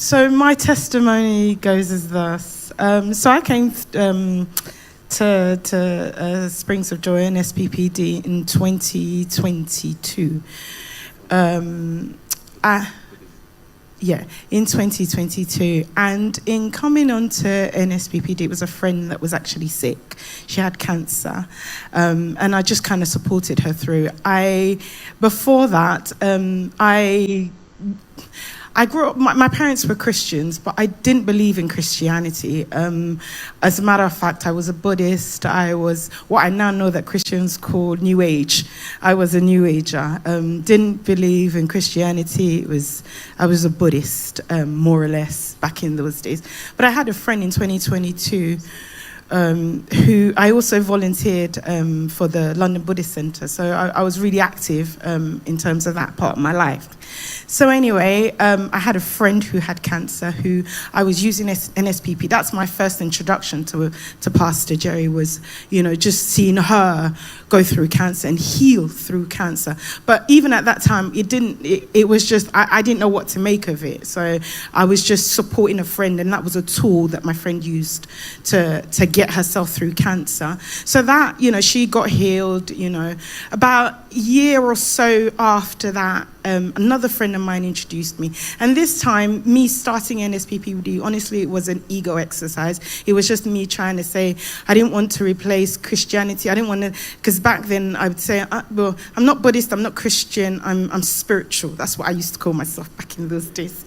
So my testimony goes as thus. So I came to Springs of Joy and SPPD in 2022. In 2022. And in coming on to NSPPD, it was a friend that was actually sick. She had cancer. And I just kind of supported her through. Before that, I grew up, my parents were Christians, but I didn't believe in Christianity. As a matter of fact, I was a Buddhist. I was what I now know that Christians call New Age. I was a New Ager. Didn't believe in Christianity. I was a Buddhist, more or less, back in those days. But I had a friend in 2022 who I also volunteered for the London Buddhist Centre. So I was really active in terms of that part of my life. So anyway, I had a friend who had cancer who I was using NSPP. That's my first introduction to Pastor Jerry, was, just seeing her go through cancer and heal through cancer. But even at that time, it was just, I didn't know what to make of it. So I was just supporting a friend, and that was a tool that my friend used to get herself through cancer. So that, she got healed, about a year or so after that. Another friend of mine introduced me. And this time, me starting NSPPD, honestly, it was an ego exercise. It was just me trying to say, I didn't want to replace Christianity. I didn't want to, because back then I would say, well, I'm not Buddhist, I'm not Christian, I'm spiritual. That's what I used to call myself back in those days.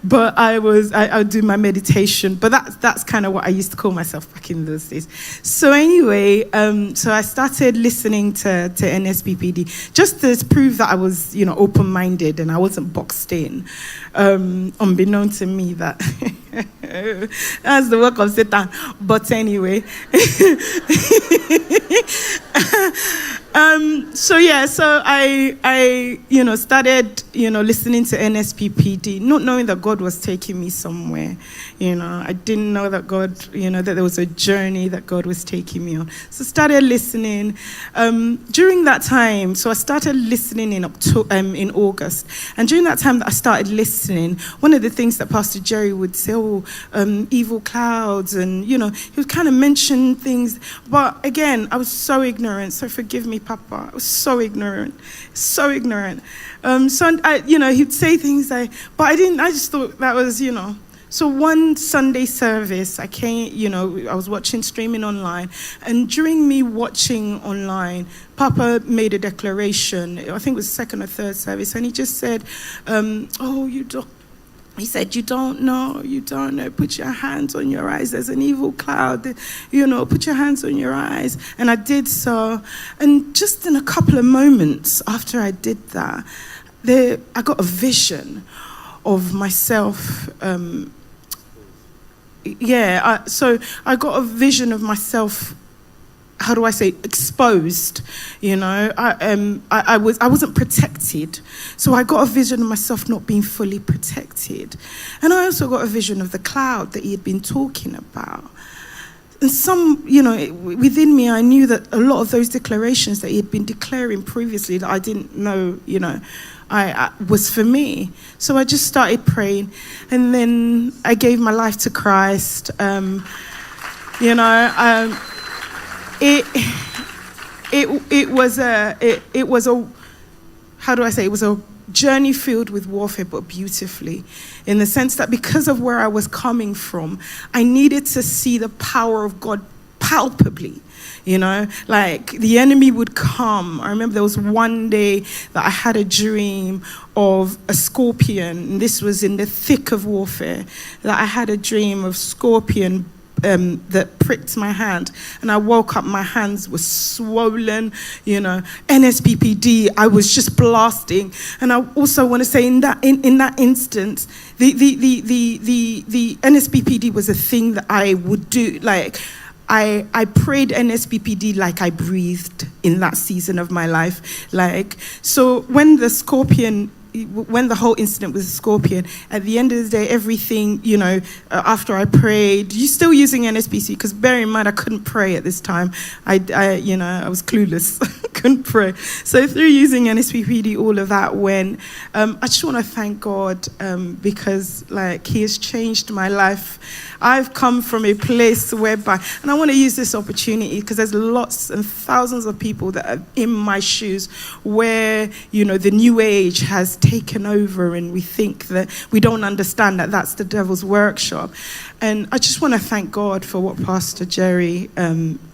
But I would do my meditation. But that's kind of what I used to call myself back in those days. So anyway, so I started listening to NSPPD, just to prove that I was, open-minded and I wasn't boxed in. Unbeknown to me that that's the work of Satan. But anyway, so I started, listening to NSPPD, not knowing that God was taking me somewhere. I didn't know that God, that there was a journey that God was taking me on. So I started listening. During that time, so I started listening in August. And during that time that I started listening, one of the things that Pastor Jerry would say, evil clouds, and, he would kind of mention things. But again, I was so ignorant. So forgive me, Papa. I was so ignorant. So ignorant. He'd say things but I just thought that was, So one Sunday service, I came, I was watching streaming online, and during me watching online, Papa made a declaration. I think it was second or third service, and he just said, He said, you don't know, put your hands on your eyes. There's an evil cloud, put your hands on your eyes. And I did so. And just in a couple of moments after I did that, I got a vision of myself. So I got a vision of myself, how do I say, exposed. I wasn't protected. So I got a vision of myself not being fully protected. And I also got a vision of the cloud that he had been talking about. And within me, I knew that a lot of those declarations that he had been declaring previously that I didn't know, I was for me. So I just started praying, and then I gave my life to Christ. It was a how do I say, it was a journey filled with warfare, but beautifully, in the sense that because of where I was coming from, I needed to see the power of God palpably. Like the enemy would come. I remember there was one day that I had a dream of a scorpion, and this was in the thick of warfare, that I had a dream of scorpion that pricked my hand, and I woke up, my hands were swollen, NSPPD, I was just blasting. And I also want to say in that instance, the NSPPD was a thing that I would do, like I prayed NSPPD like I breathed in that season of my life. So when the scorpion when the whole incident with the scorpion, at the end of the day, everything, you know, after I prayed, you still using NSPC? Because bear in mind, I couldn't pray at this time. I was clueless. Couldn't pray. So through using NSPPD, all of that went. I just want to thank God because, like, He has changed my life. I've come from a place whereby, and I want to use this opportunity because there's lots and thousands of people that are in my shoes where, you know, the new age has taken over and we think that we don't understand that that's the devil's workshop. And I just want to thank God for what Pastor Jerry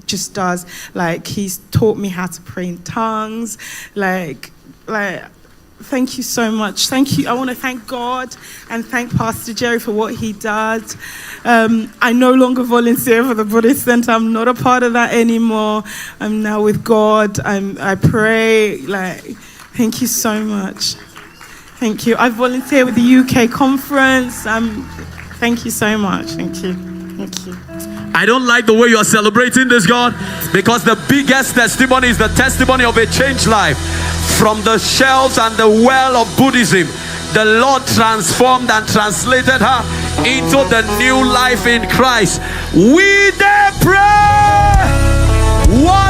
just does. Like, he's taught me how to pray in tongues. Like, thank you so much. Thank you. I want to thank God and thank Pastor Jerry for what he does. I no longer volunteer for the Buddhist Center. I'm not a part of that anymore. I'm now with God. I pray. Like, thank you so much. Thank you. I volunteer with the UK conference. Thank you so much. Thank you. Thank you. I don't like the way you are celebrating this, God, because the biggest testimony is the testimony of a changed life. From the shelves and the well of Buddhism, the Lord transformed and translated her into the new life in Christ. We dare pray. What